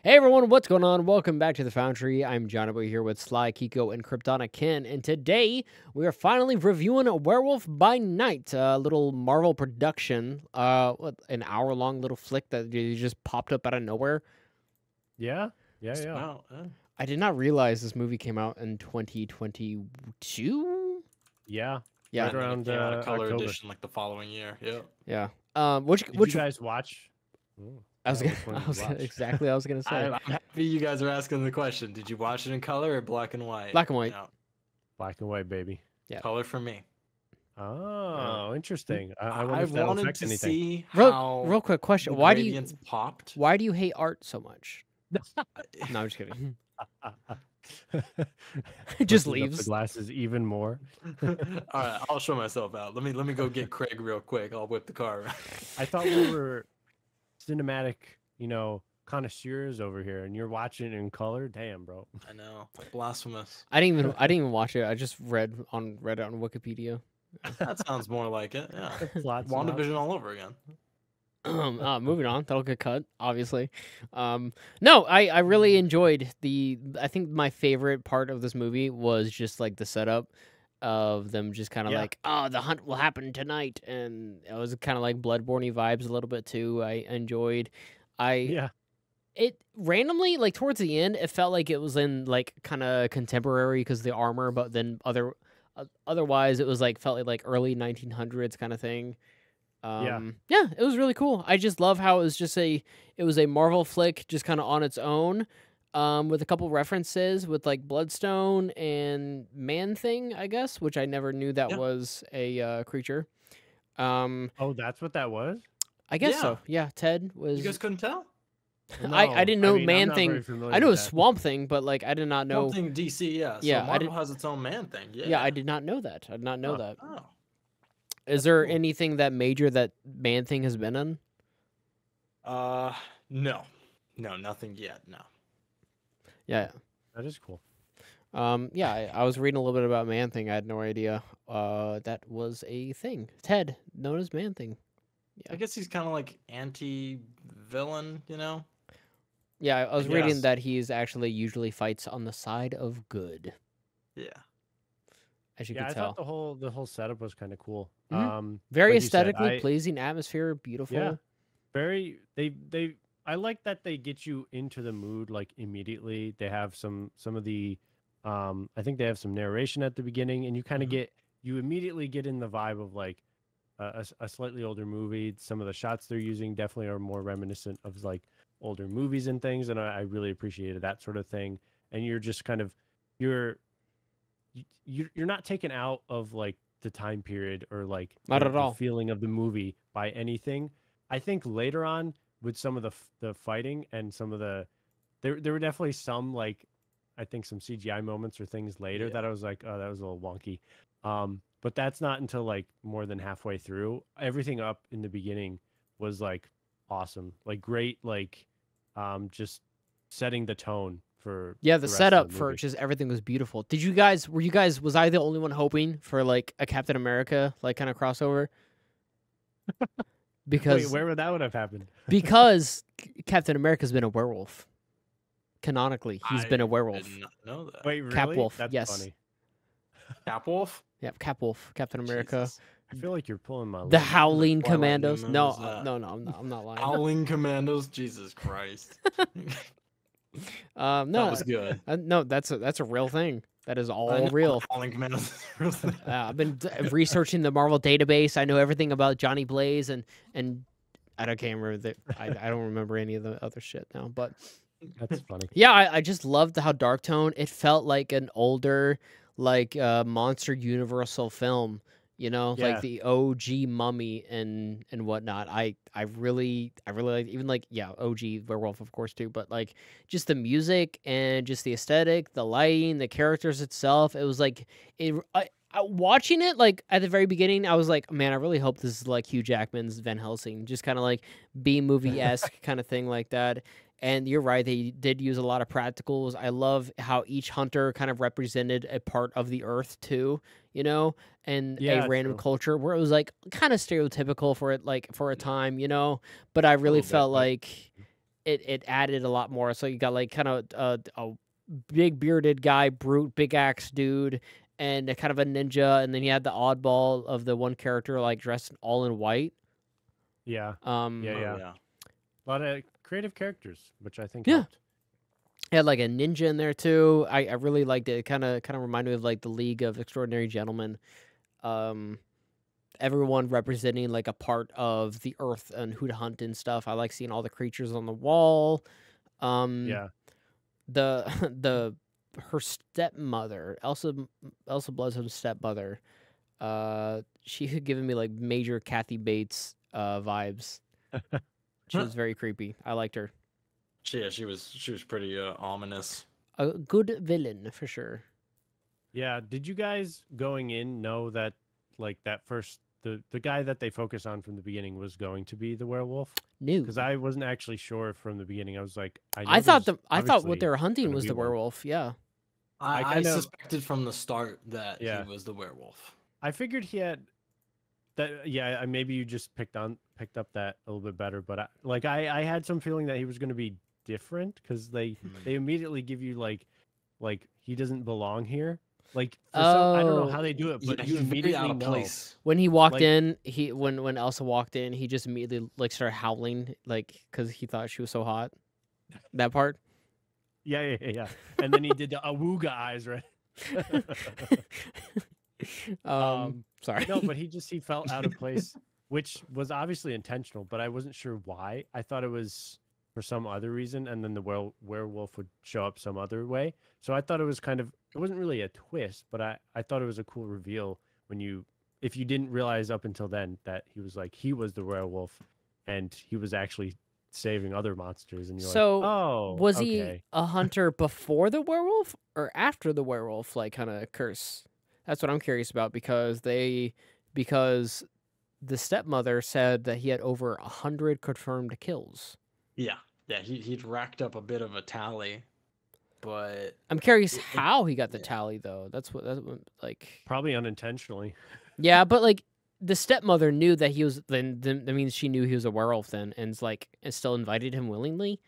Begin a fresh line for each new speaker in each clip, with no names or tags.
Hey everyone, what's going on? Welcome back to the Foundry. I'm Johnny here with Slykiko and KryptonicKen, and today we are finally reviewing a Werewolf by Night, a little Marvel production, an hour-long little flick that just popped up out of nowhere.
Yeah.
Wow.
I did not realize this movie came out in 2022.
Yeah.
Yeah.
Right around
Came out a color
October.
edition like the following year. Yeah.
Yeah.
Did you guys watch?
I was
which
gonna,
one
I was
did you
gonna,
watch?
exactly. I was gonna say
I'm happy you guys are asking the question. Did you watch it in color or black and white?
black and white.
No,
Black and white, baby.
Yeah.
color for me.
Oh, interesting. I wonder if that'll
wanted
affect
to
anything.
see how
Real quick question:
the
Why do you
gradients popped?
Why do you hate art so much? No, I'm just kidding. It just
Pushes up
leaves.
the glasses even more.
All right, I'll show myself out. Let me go get Craig real quick. I'll whip the car around.
I thought we were cinematic, connoisseurs over here, and you're watching it in color. Damn, bro.
I know, blasphemous.
I didn't even watch it. I just read it on Wikipedia.
That sounds more like it. Yeah,
Lots and lots.
WandaVision all over again.
Moving on, that'll get cut, obviously. No, I really enjoyed I think my favorite part of this movie was just like the setup of them just kind of
Yeah.
like, oh, the hunt will happen tonight, and it was kind of like Bloodborne vibes a little bit too. I enjoyed.
Yeah.
It randomly, like towards the end, it felt like it was in like kind of contemporary because the armor, but then otherwise it was like felt like early 1900s kind of thing. Yeah, it was really cool. I just love how it was a Marvel flick just kind of on its own, with a couple references with like Bloodstone and Man-Thing, I guess, which I never knew that
Yeah.
was a creature.
Oh, that's what that was?
I guess
Yeah.
so. Yeah, Ted was.
You guys couldn't tell?
I didn't know
I'm not very
Man-Thing.
familiar
I knew it
with
was
that.
Swamp Thing, but like I did not know.
Something DC, yeah. So
Yeah, I
Marvel
didn't-
has its own man thing. Yeah.
Yeah, I did not know that. I did not know
Oh,
that.
Oh.
Is there anything that major that Man-Thing has been in?
No, nothing yet. No.
Yeah.
That is cool.
Yeah, I was reading a little bit about Man-Thing. I had no idea that was a thing. Ted, known as Man-Thing. Yeah.
I guess he's kind of like anti-villain, you know?
Yeah, I was reading
Yes.
that he's actually usually fights on the side of good,
Yeah.
as you
Yeah,
can
I
tell.
thought the whole setup was kind of cool.
Mhm. Very
like you said,
aesthetically pleasing, atmosphere, beautiful.
Yeah. Very I like that they get you into the mood like immediately. They have some of the I think they have some narration at the beginning, and you kind of
Mhm.
you immediately get in the vibe of like a slightly older movie. Some of the shots they're using definitely are more reminiscent of like older movies and things, and I really appreciated that sort of thing. And you're just kind of you're not taken out of like the time period or like
Not
the
at all.
feeling of the movie by anything. I think later on with some of the fighting and some of there were definitely some like I think some CGI moments or things later
Yeah.
that I was like, oh, that was a little wonky. But that's not until like more than halfway through. Everything up in the beginning was like awesome, like great, like just setting the tone for
Yeah, the
rest of
setup
the
for
movie.
just everything was beautiful. Was I the only one hoping for like a Captain America like kind of crossover? Because
Wait, where would that have happened?
because Captain America's been a werewolf. Canonically, he's been a
I
werewolf.
did not know that.
Wait, really?
Capwolf,
That's
yes.
funny.
Capwolf?
Yep, Capwolf, Captain America.
Jesus.
I feel like you're pulling my
The
leg.
Howling
Twilight
Commandos.
Moon
No,
is that?
no, I'm not lying.
Howling Commandos? Jesus Christ.
No,
That was good.
no, that's a real thing. That is
I
all
know
real.
Howling Commandos is a real thing.
I've been researching the Marvel database. I know everything about Johnny Blaze and I can't remember I don't remember any of the other shit now. But
That's funny.
yeah, I just loved how dark tone. It felt like an older like Monster Universal film. You know,
Yeah.
like the OG Mummy and whatnot. I really like even like OG Werewolf of course too, but like just the music and just the aesthetic, the lighting, the characters itself. It was like watching it like at the very beginning. I was like, man, I really hope this is like Hugh Jackman's Van Helsing, just kind of like B movie esque kind of thing like that. And you're right, they did use a lot of practicals. I love how each hunter kind of represented a part of the earth too, you know, and
Yeah,
a random
true.
culture where it was like kind of stereotypical for it, like for a time, you know. But I really
little bit,
felt
but-
like it added a lot more. So you got like kind of a big bearded guy, brute, big axe dude, and a kind of a ninja, and then you had the oddball of the one character like dressed all in white.
Yeah.
Um,
Yeah,
Oh
yeah.
yeah.
A lot of creative characters, which I think
Yeah.
helped.
it had like a ninja in there too. I really liked it. It kind of reminded me of like the League of Extraordinary Gentlemen. Um, everyone representing like a part of the earth and who to hunt and stuff. I like seeing all the creatures on the wall.
Yeah.
The the her stepmother, Elsa Bloodstone's stepmother, she had given me like major Kathy Bates vibes. She was very creepy. I liked her.
Yeah, she was pretty ominous.
A good villain for sure.
Yeah. Did you guys going in know that like that first the guy that they focus on from the beginning was going to be the werewolf?
New.
Because I wasn't actually sure from the beginning. I was like,
I thought
there's
I thought what
obviously
they were hunting
gonna
was
be
the
one.
werewolf. Yeah.
I
I
kind of-
suspected from the start that
Yeah.
he was the werewolf.
I figured he had that. Yeah, maybe you just picked up that a little bit better. But I had some feeling that he was going to be different because they immediately give you like he doesn't belong here. Like for some, I don't know
Oh.
how they do it, but
Yeah,
you
he's very
immediately
out of
know.
place.
When he walked
Like-
in, when Elsa walked in, he just immediately like started howling like because he thought she was so hot. That part.
Yeah. And then he did the awooga eyes, right?
Sorry.
No, but he felt out of place, which was obviously intentional, but I wasn't sure why. I thought it was for some other reason, and then the werewolf would show up some other way. So I thought it was it wasn't really a twist, but I thought it was a cool reveal if you didn't realize up until then that he was the werewolf, and he was actually saving other monsters, and you're
So,
like, oh,
was
okay.
he a hunter before the werewolf or after the werewolf like kind of curse? That's what I'm curious about because the stepmother said that he had over 100 confirmed kills.
Yeah, he'd racked up a bit of a tally, but
I'm curious
It-
how he got the
yeah.
tally though. That's what like.
Probably unintentionally.
Yeah, but like the stepmother knew that he was. Then that means she knew he was a werewolf then, and still invited him willingly.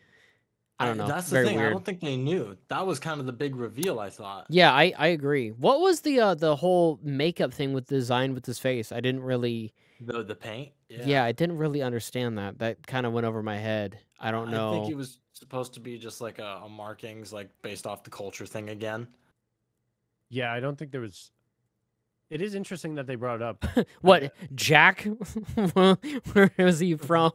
I don't know.
That's the
Very
thing. I
weird.
don't think they knew. That was kind of the big reveal. I thought.
Yeah, I agree. What was the whole makeup thing with the design with his face? I didn't really.
The paint.
Yeah, I didn't really understand that. That kind of went over my head. I don't know.
I think it was supposed to be just like a markings, like based off the culture thing again.
Yeah, I don't think there was. It is interesting that they brought it up.
What Jack? Where was he from?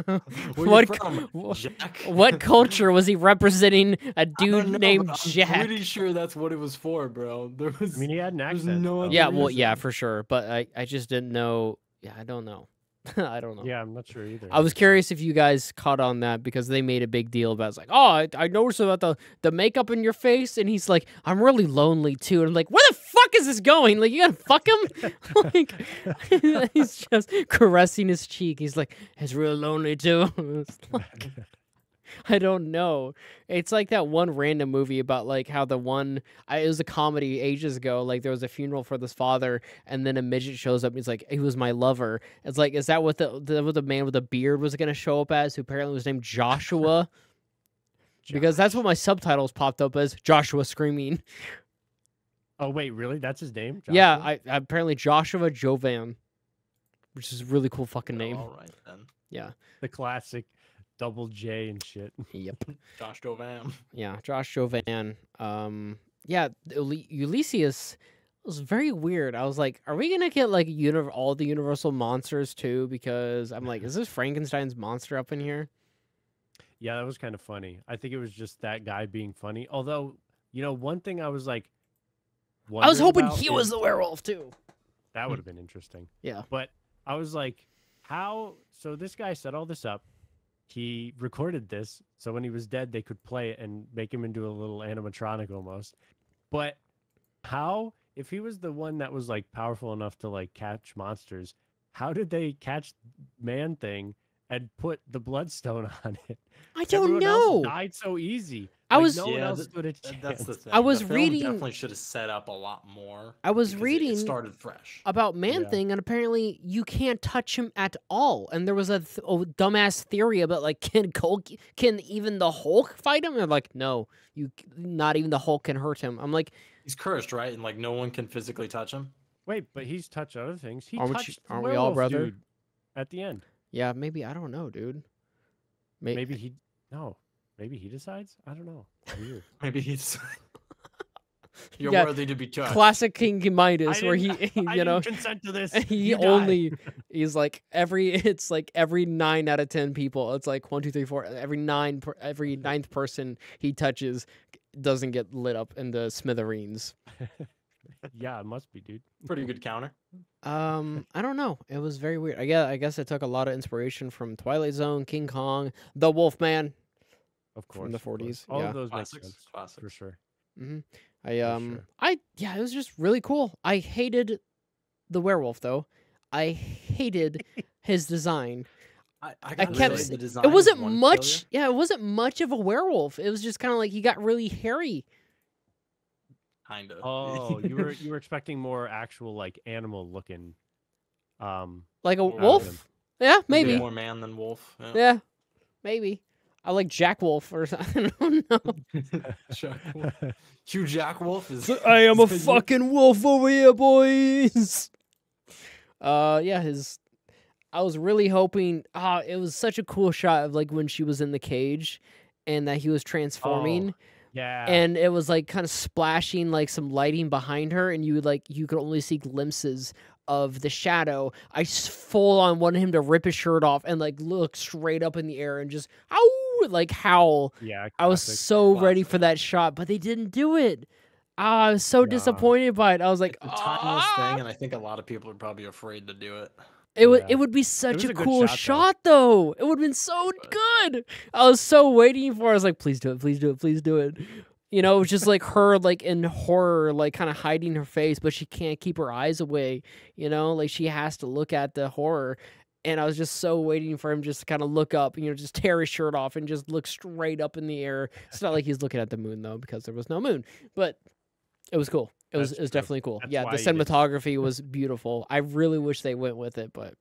Where
What
you from,
wh-
Jack?
What culture was he representing? A
I don't
dude
know,
named
but I'm
Jack.
pretty sure that's what it was for, bro. There was.
I mean, he had an
There's
accent.
no
so-
other
Yeah, well, yeah,
reason.
for sure. But I just didn't know. Yeah, I don't know. I don't know.
Yeah, I'm not sure either.
I was curious if you guys caught on that because they made a big deal about it's like, oh, I noticed about the makeup in your face, and he's like, I'm really lonely too, and I'm like, where the fuck is this going? Like, you gotta fuck him? Like, he's just caressing his cheek. He's like, it's real lonely too. It's like, I don't know. It's like that one random movie about like how it was a comedy ages ago. Like there was a funeral for this father, and then a midget shows up. And he's like, he was my lover. It's like, is that what the man with the beard was gonna show up as? Who apparently was named Joshua. Because that's what my subtitles popped up as. Joshua screaming.
Oh wait, really? That's his name?
Yeah,
Joshua?
I apparently Joshua Jovan, which is a really cool fucking name.
All right then.
Yeah.
The classic double J and shit.
Yep.
Josh Jovan.
Yeah, Josh Jovan. Yeah, Ulysses was very weird. I was like, are we gonna get like all the Universal monsters too? Because I'm like, is this Frankenstein's monster up in here?
Yeah, that was kind of funny. I think it was just that guy being funny. Although, one thing I was like,
I was hoping
wondering
he
about
was
is-
the werewolf too.
That would have been interesting.
Yeah.
But I was like, how? So this guy set all this up. He recorded this, so when he was dead, they could play it and make him into a little animatronic almost. But how? If he was the one that was like powerful enough to like catch monsters, how did they catch Man Thing and put the bloodstone on it.
I don't
Everyone
know.
else died so easy.
I
Like,
was-
no one
Yeah,
else stood a chance.
That's the thing.
I was
the film
reading-
definitely should have set up a lot more.
I was
because
reading
It started fresh.
about Man
Yeah.
Thing, and apparently you can't touch him at all. And there was a dumbass theory about like, can even the Hulk fight him? And I'm like, no, not even the Hulk can hurt him. I'm like,
He's cursed, right? And like no one can physically touch him.
Wait, but he's touched other things. He
Aren't we-
touched the
aren't we all,
werewolf
brother?
dude at the end.
yeah, maybe I don't know, dude.
Maybe he decides. I don't know. Weird.
Maybe he's. You're
Yeah,
worthy to be touched.
classic King Midas, where he,
I
you know,
didn't consent to this.
he
You die.
only he's like it's like every 9 out of 10 people. It's like 1, 2, 3, 4. Every ninth person he touches doesn't get lit up in the smithereens.
Yeah, it must be, dude.
Pretty good counter.
I don't know. It was very weird. I guess it took a lot of inspiration from Twilight Zone, King Kong, The Wolfman.
Of course.
From the
of course.
40s,
All
yeah.
of those make
Classics.
sense
Classics.
for sure.
hmm
sure.
It was just really cool. I hated the werewolf though. I hated his design.
I
kept
say
s-
the design
It
is
wasn't
one
much.
failure.
Yeah, it wasn't much of a werewolf. It was just kind of like he got really hairy,
Kind of.
Oh, you were expecting more actual like animal looking.
like a
Yeah,
wolf. Yeah,
Maybe
maybe.
more man than wolf. Yeah.
Yeah, maybe. I like Jack Wolf or something. I don't know.
Jack Wolf. Hugh Jack Wolf is.
I am a
is-
fucking wolf over here, boys. Yeah, I was really hoping. It was such a cool shot of like when she was in the cage, and that he was transforming,
Yeah.
and it was like kind of splashing like some lighting behind her, and you could only see glimpses of the shadow. I full on wanted him to rip his shirt off and like look straight up in the air and just like howl.
yeah.
I was
classic.
so ready
Classic.
for that shot, but they didn't do it. I was so
Nah.
disappointed by it. I was like,
It's a timeless thing, and I think a lot of people are probably afraid to do it.
it would
Yeah.
it would be such
was
a
a good
cool
shot,
shot though. It would have been so good. I was so waiting for it. I was like, please do it, please do it, please do it. You know, it was just like her like in horror, like kind of hiding her face, but she can't keep her eyes away. You know, like she has to look at the horror. And I was just so waiting for him just to kind of look up, just tear his shirt off and just look straight up in the air. It's not like he's looking at the moon though, because there was no moon. But it was cool. It was
That's true.
definitely cool.
That's
Yeah,
why
the
you didn't-
cinematography was beautiful. I really wish they went with it, but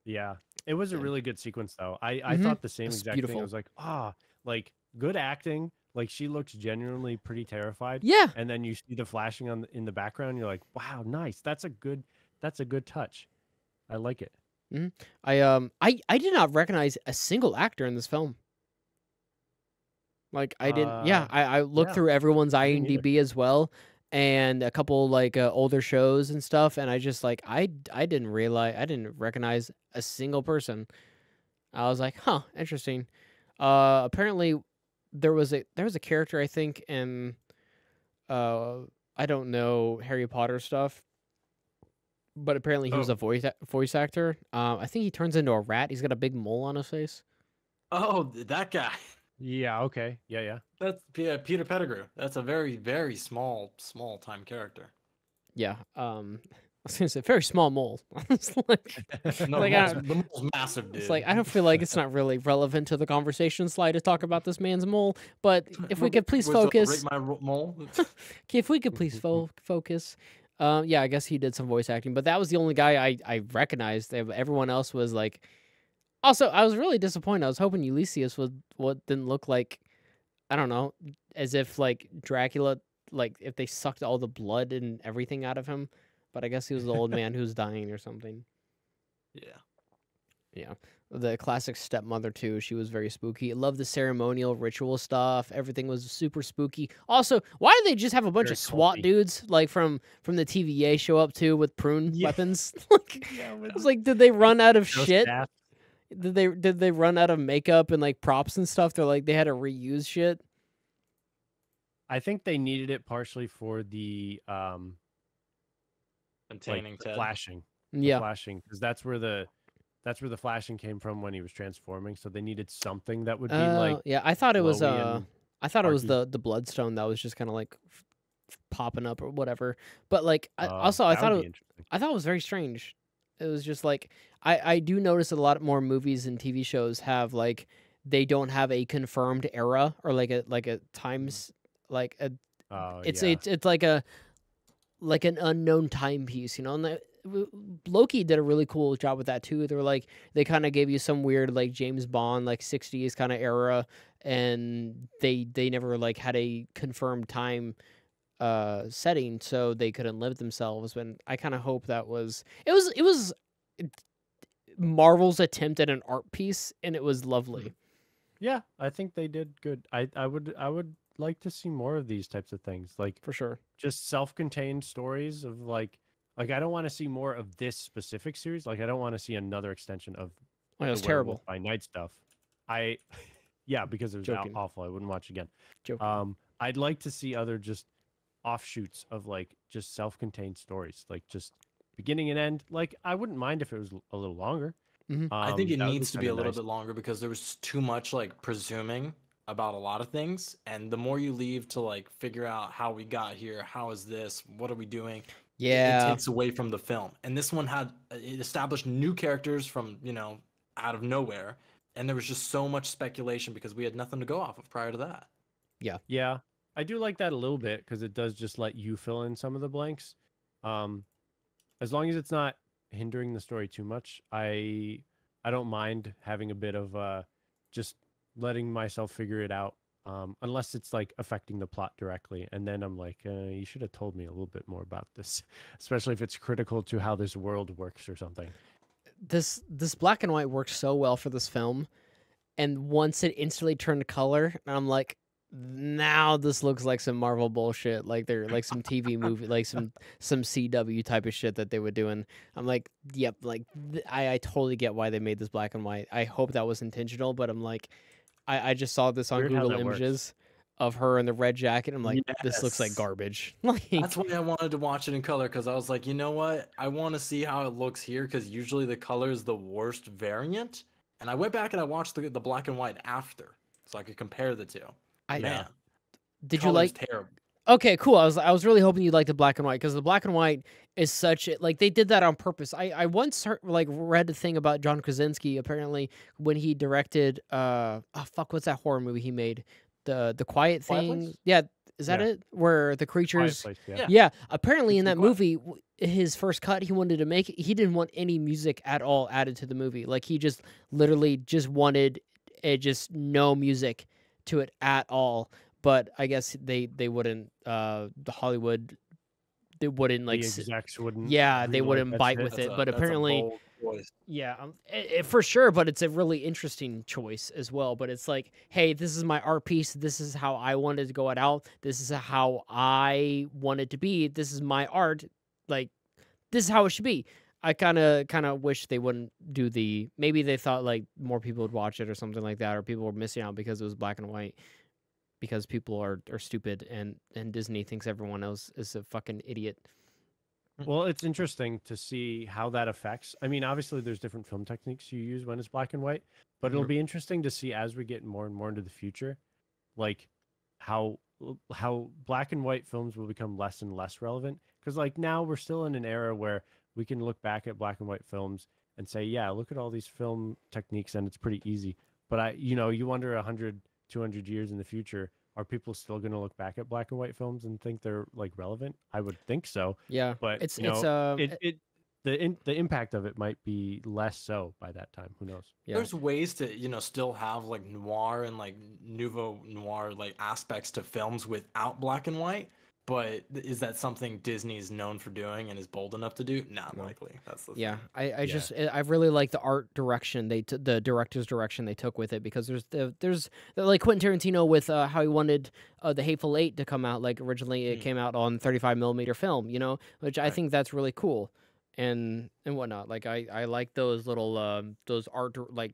Yeah, it was a
Yeah.
really good sequence though. I
Mhm.
thought the same
It's
exact
beautiful.
thing. I was like, like good acting. Like she looks genuinely pretty terrified.
yeah,
And then you see the flashing in the background. You're like, wow, nice. That's a good touch. I like it.
I did not recognize a single actor in this film. Like I didn't. Yeah, I looked
yeah.
through everyone's
I didn't either.
IMDb as well, and a couple like older shows and stuff, and I just like I didn't recognize a single person. I was like, huh, interesting. Apparently there was a character I think in I don't know Harry Potter stuff, but apparently he was a voice actor. I think he turns into a rat. He's got a big mole on his face.
Oh, that guy.
Yeah. Okay. Yeah.
That's Peter Pettigrew. That's a very, very small time character.
Yeah. I was gonna say very small mole. It's like,
No,
Like,
the mole's massive, dude.
it's like I don't feel like it's not really relevant to the conversation slide to talk about this man's mole. But if we could please focus,
Rate my mole.
if we could please focus. Yeah, I guess he did some voice acting, but that was the only guy I recognized. Everyone else was like. Also, I was really disappointed. I was hoping Ulysses was what didn't look like, I don't know, as if like Dracula, like if they sucked all the blood and everything out of him. But I guess he was the old man who's dying or something.
Yeah.
Yeah. The classic stepmother too. She was very spooky. I love the ceremonial ritual stuff. Everything was super spooky. Also, why did they just have a bunch
Very
of SWAT
culty.
dudes like from the TVA show up too with prune
Yeah.
weapons? Like, I was like, did they run out of
No
shit?
staff.
Did they run out of makeup and like props and stuff? They're like they had to reuse shit.
I think they needed it partially for the
Containing
like
Ted.
flashing.
Yeah.
Flashing, because that's where the flashing came from when he was transforming. So they needed something that would be
Yeah, I thought it was
glowy and
I thought it was
sparky.
the bloodstone that was just kind of like popping up or whatever. But like I
that
thought
would be
it,
interesting.
I thought it was very strange. It was just like I do notice a lot more movies and TV shows have like they don't have a confirmed era or like a times like a
Oh
it's
yeah.
it's like a like an unknown timepiece, you know. And Loki did a really cool job with that too. They were like they kind of gave you some weird like James Bond like 60s kind of era, and they never like had a confirmed time setting, so they couldn't live themselves. And I kind of hope that was it was Marvel's attempt at an art piece, and it was lovely.
Yeah, I think they did good. I would like to see more of these types of things. Like
For sure.
just self-contained stories of like I don't want to see more of this specific series. Like I don't want to see another extension of
Oh, it was
the Werewolf
terrible.
by Night stuff. I yeah, because it was
Joking.
awful. I wouldn't watch again.
Joking.
I'd like to see other just offshoots of like just self-contained stories, like just beginning and end. Like I wouldn't mind if it was a little longer.
I think it
That would be
needs to be a
kinda
little
nice.
bit longer because there was too much like presuming about a lot of things, and the more you leave to like figure out how we got here, how is this, what are we doing, it
Yeah.
takes away from the film. And this one had it established new characters from out of nowhere, and there was just so much speculation because we had nothing to go off of prior to that.
Yeah, I do like that a little bit because it does just let you fill in some of the blanks. Um, as long as it's not hindering the story too much, I don't mind having a bit of just letting myself figure it out. Unless it's like affecting the plot directly, and then I'm like, you should have told me a little bit more about this, especially if it's critical to how this world works or something.
This black and white worked so well for this film, and once it instantly turned color, and I'm like, now this looks like some Marvel bullshit, like they're like some TV movie, like some CW type of shit that they would do. And I'm like, yep, like I totally get why they made this black and white. I hope that was intentional, but I'm like, I just saw this on
Weird how
Google
that works.
Images of her in the red jacket. I'm like, this looks like
Yes.
garbage. Like,
That's why I wanted to watch it in color, because I was like, you know what? I want to see how it looks here, because usually the color is the worst variant. And I went back and I watched the black and white after, so I could compare the two.
I
Man,
did you
color's
like?
terrible.
Okay, cool. I was really hoping you'd like the black and white because the black and white is such like they did that on purpose. I once like read a thing about John Krasinski apparently when he directed oh fuck, what's that horror movie he made? The Quiet
Quiet
Thing.
Place?
Yeah, is that
Yeah.
it? Where the
Quiet
creatures
Place, yeah.
Yeah.
Yeah, apparently in
It's
that
the Quiet-
movie his first cut he wanted to make he didn't want any music at all added to the movie. Like he just literally just wanted just no music to it at all. But I guess they wouldn't the Hollywood they wouldn't like
The execs wouldn't.
yeah, they
greenlight
wouldn't
that
bite
shit.
with it.
That's
But
a
apparently
bold choice.
yeah, for sure. But it's a really interesting choice as well. But it's like, hey, this is my art piece. This is how I wanted to go it out. This is how I want it to be. This is my art. Like this is how it should be. I kind of wish they wouldn't do the. Maybe they thought like more people would watch it or something like that, or people were missing out because it was black and white. Because people are stupid and Disney thinks everyone else is a fucking idiot.
Well, it's interesting to see how that affects. I mean, obviously, there's different film techniques you use when it's black and white, but it'll
Mhm.
be interesting to see as we get more and more into the future, like how black and white films will become less and less relevant. Because like now we're still in an era where we can look back at black and white films and say, yeah, look at all these film techniques, and it's pretty easy. But you wonder 100, 200 years in the future, are people still going to look back at black and white films and think they're like relevant? I would think so.
Yeah,
But
it's
the impact of it might be less so by that time. Who knows?
yeah.
There's ways to still have like noir and like nouveau noir like aspects to films without black and white. But is that something Disney's known for doing and is bold enough to do? Not
No.
likely. That's the
Yeah,
thing.
I really like the art direction the director's direction they took with it because there's like Quentin Tarantino with how he wanted the Hateful Eight to come out like originally it came out on 35 millimeter film, which I
Right.
think that's really cool and whatnot. Like I like those little those art like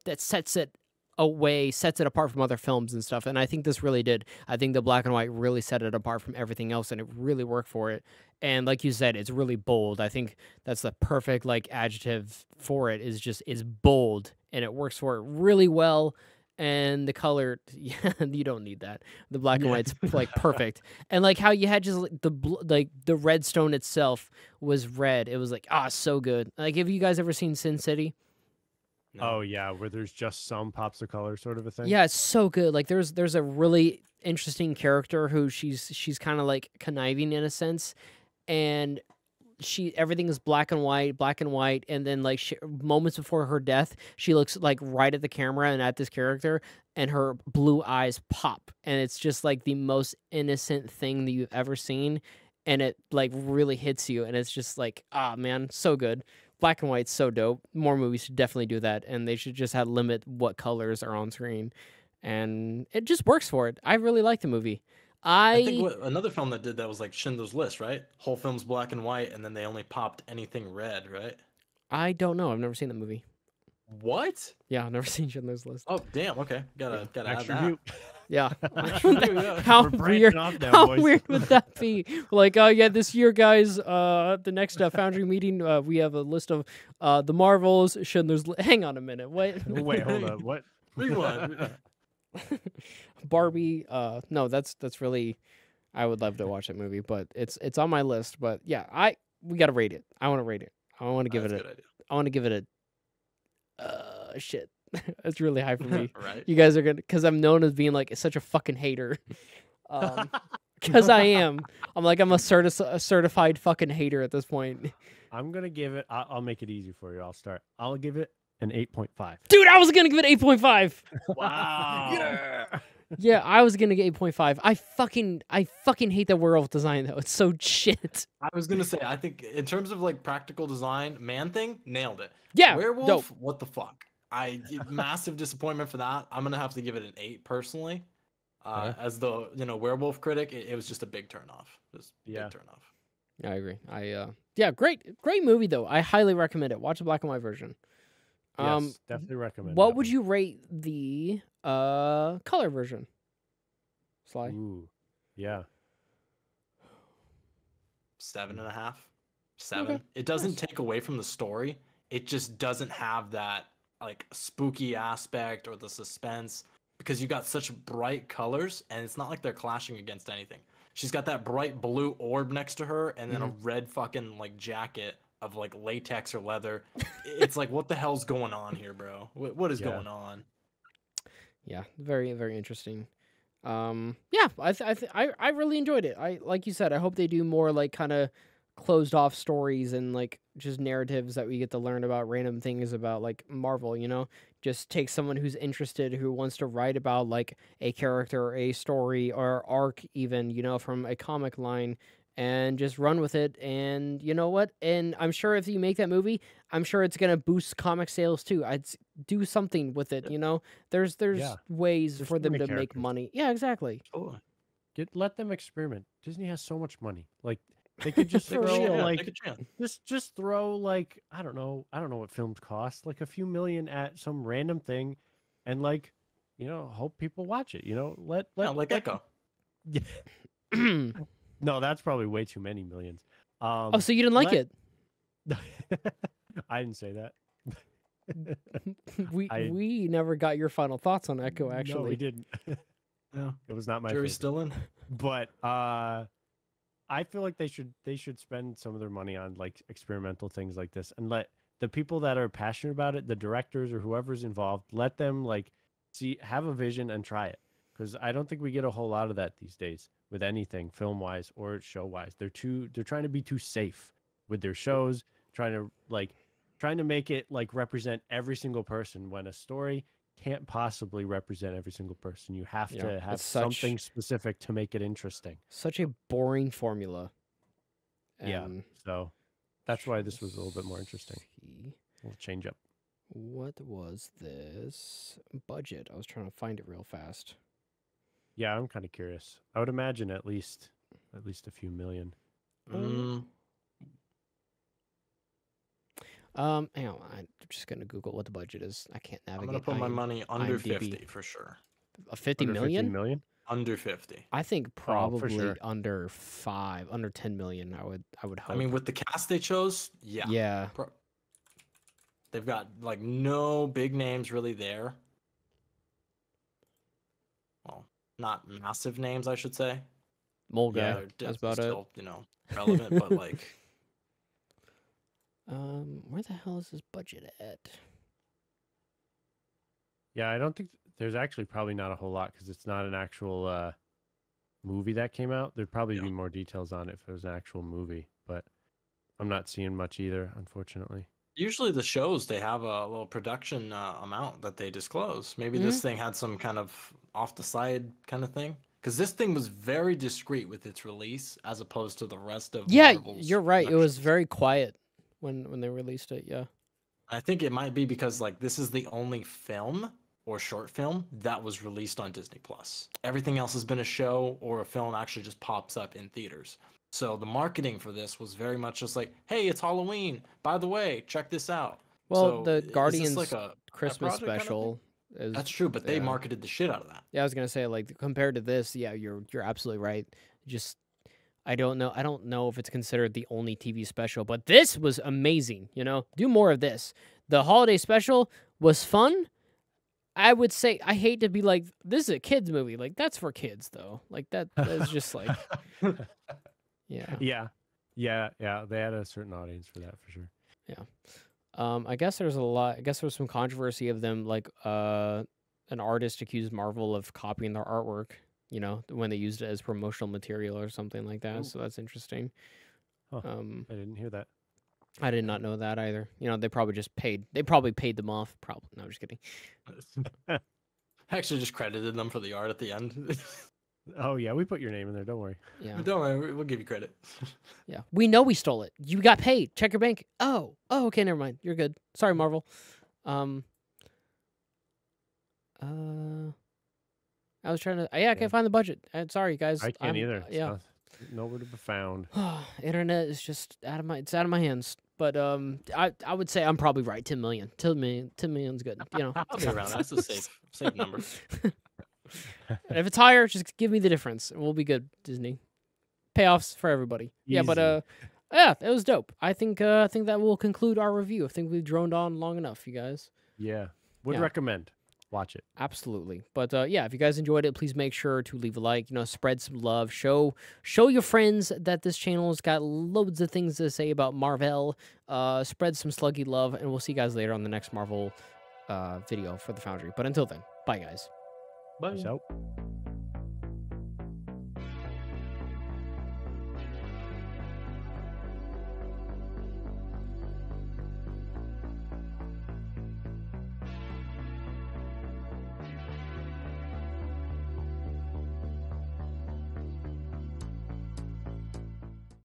that sets it apart from other films and stuff. And I think this really did. I think the black and white really set it apart from everything else, and it really worked for it. And like you said, it's really bold. I think that's the perfect like adjective for it. Is bold, and it works for it really well. and the color, yeah, you don't need that. The black and white's like perfect, and like how you had just like like the redstone itself was red. It was like so good. Like, have you guys ever seen Sin City?
No.
Oh yeah, where there's just some pops of color sort of a thing.
Yeah, it's so good. Like there's a really interesting character who she's kind of like conniving in a sense, and everything is black and white, and then like moments before her death, she looks like right at the camera and at this character, and her blue eyes pop, and it's just like the most innocent thing that you've ever seen, and it like really hits you, and it's just like man, so good. Black and white's so dope. More movies should definitely do that, and they should just have limit what colors are on screen, and it just works for it. I really like the movie.
I think another film that did that was like Schindler's List, right? Whole film's black and white, and then they only popped anything red, right?
I don't know. I've never seen that movie.
What?
Yeah, I've never seen Schindler's List.
Oh damn. Okay, gotta add
Extra
that.
view.
Yeah.
Yeah.
How
We're branching
weird?
off now,
How
boys.
weird would that be? Like, oh yeah, this year, guys. The next Foundry meeting, we have a list of the Marvels. Schindler's. Hang on a minute. What?
Wait, hold on. What?
Rewind.
Barbie. No, that's really. I would love to watch that movie, but it's on my list. But yeah, we gotta rate it. I want to rate it. I want to give
That's
it
a good idea.
I want to give it a shit. It's really high for me.
Right.
You guys are gonna, because I'm known as being like such a fucking hater. Because I am. I'm a certified fucking hater at this point.
I'm gonna give it. I'll make it easy for you. I'll start. I'll give it an 8.5.
Dude, I was gonna give it 8.5.
Wow.
Yeah.
Yeah, I was gonna get 8.5. I fucking hate the werewolf design though. It's so shit.
I was gonna say, I think in terms of like practical design, Man Thing nailed it.
Yeah,
Werewolf,
dope.
what the fuck? Massive disappointment for that. I'm gonna have to give it an 8 personally. As the werewolf critic, it was just a big turnoff. Just big turnoff.
I agree. Yeah, great movie though. I highly recommend it. Watch the black and white version.
Yes, definitely recommend.
What
that
would
one.
you rate the color version? Sly.
Ooh, yeah.
7.5. 7.
Okay,
It doesn't
nice.
take away from the story. It just doesn't have that like spooky aspect or the suspense because you got such bright colors and it's not like they're clashing against anything. She's got that bright blue orb next to her and then a red fucking like jacket of like latex or leather. It's like, what the hell's going on here, bro? What is going on?
Yeah, very very interesting. Yeah, I really enjoyed it. I, like you said, I hope they do more like kind of closed off stories and like just narratives that we get to learn about random things about like Marvel, just take someone who's interested, who wants to write about like a character or a story or arc even, from a comic line, and just run with it. And you know what? And I'm sure if you make that movie, I'm sure it's going to boost comic sales too. I'd do something with it, There's ways
There's
for
so
them
many
to make
characters.
money. Yeah, exactly.
Oh,
Let them experiment. Disney has so much money. Like they could just
For
throw
real.
like
take a chance.
just throw like I don't know what films cost, like a few million at some random thing, and like hope people watch it. Let
like Echo.
No, that's probably way too many millions.
Oh, so you didn't like it?
I didn't say that.
We never got your final thoughts on Echo,
No,
actually.
we didn't.
Yeah.
It was not my
Jury's
favorite.
still in.
But I feel like they should spend some of their money on like experimental things like this, and let the people that are passionate about it, the directors or whoever's involved, let them like have a vision and try it. Because I don't think we get a whole lot of that these days with anything film wise or show wise. They're trying to be too safe with their shows, trying to make it like represent every single person, when a story can't possibly represent every single person. You have to have something specific to make it interesting.
Such a boring formula.
Yeah. So that's why this was a little bit more interesting. We'll change up.
What was this budget? I was trying to find it real fast.
Yeah, I'm kind of curious. I would imagine at least a few million.
Hang on, I'm just gonna Google what the budget is. I can't
I'm
navigate.
gonna put my money under
IMDb.
50 for sure.
A 50
Under
million?
15 million?
Under 50.
I think
for
probably
sure.
under 10 million. I would hope.
I mean, with the cast they chose, yeah.
yeah.
They've got like no big names really there. not massive names, I should say.
Mole
Yeah,
guy.
They're
That's
definitely
about it.
still, relevant, but like,
Where the hell is his budget at?
Yeah, I don't think there's actually probably not a whole lot because it's not an actual movie that came out. There'd probably
Yeah.
be more details on it if it was an actual movie, but I'm not seeing much either, unfortunately.
usually the shows they have a little production amount that they disclose. Maybe this thing had some kind of off the side kind of thing. Because this thing was very discreet with its release as opposed to the rest of
Yeah,
Marvel's
you're right. It was
productions.
very quiet when they released it. Yeah.
I think it might be because like this is the only film or short film that was released on Disney Plus. Everything else has been a show or a film actually just pops up in theaters. So the marketing for this was very much just like, hey, it's Halloween. By the way, check this out.
Well,
So
the
is this
Guardians
like a
Christmas
project kind of thing?
special is.
That's true, but they
yeah.
marketed the shit out of that.
Yeah, I was gonna say like compared to this, yeah, you're absolutely right. Just I don't know if it's considered the only TV special, but this was amazing. Do more of this. The holiday special was fun. I would say I hate to be like this is a kids movie. Like that's for kids though. Like that's just like yeah.
Yeah. They had a certain audience for that for sure.
I guess there's a lot. I guess there was some controversy of them like an artist accused Marvel of copying their artwork. When they used it as promotional material or something like that.
Ooh.
So that's interesting.
Huh. I didn't hear that.
I did not know that either. They probably just paid. They probably paid them off. Probably. No, I'm just kidding.
I actually just credited them for the art at the end.
Oh yeah, we put your name in there. Don't worry.
Yeah.
Don't worry, we'll give you credit.
Yeah. We know we stole it. You got paid. Check your bank. Oh, okay. Never mind. You're good. Sorry, Marvel. I was trying to. Yeah, I can't find the budget. Sorry, guys.
I can't either. It's
Yeah.
nowhere to be found.
Internet is just out of my. It's out of my hands. But I would say I'm probably right. 10 million. 10 million's good.
I'll be around. That's a safe number.
And if it's higher, just give me the difference, and we'll be good. Disney payoffs for everybody. Yeah, but yeah, it was dope. I think that will conclude our review. I think we've droned on long enough, you guys.
Yeah, would
Yeah.
recommend. Watch it.
Absolutely. But yeah, if you guys enjoyed it, please make sure to leave a like, spread some love, show your friends that this channel has got loads of things to say about Marvel. Spread some sluggy love, and we'll see you guys later on the next Marvel video for the Foundry. But until then, bye guys.
Bye.
Peace out.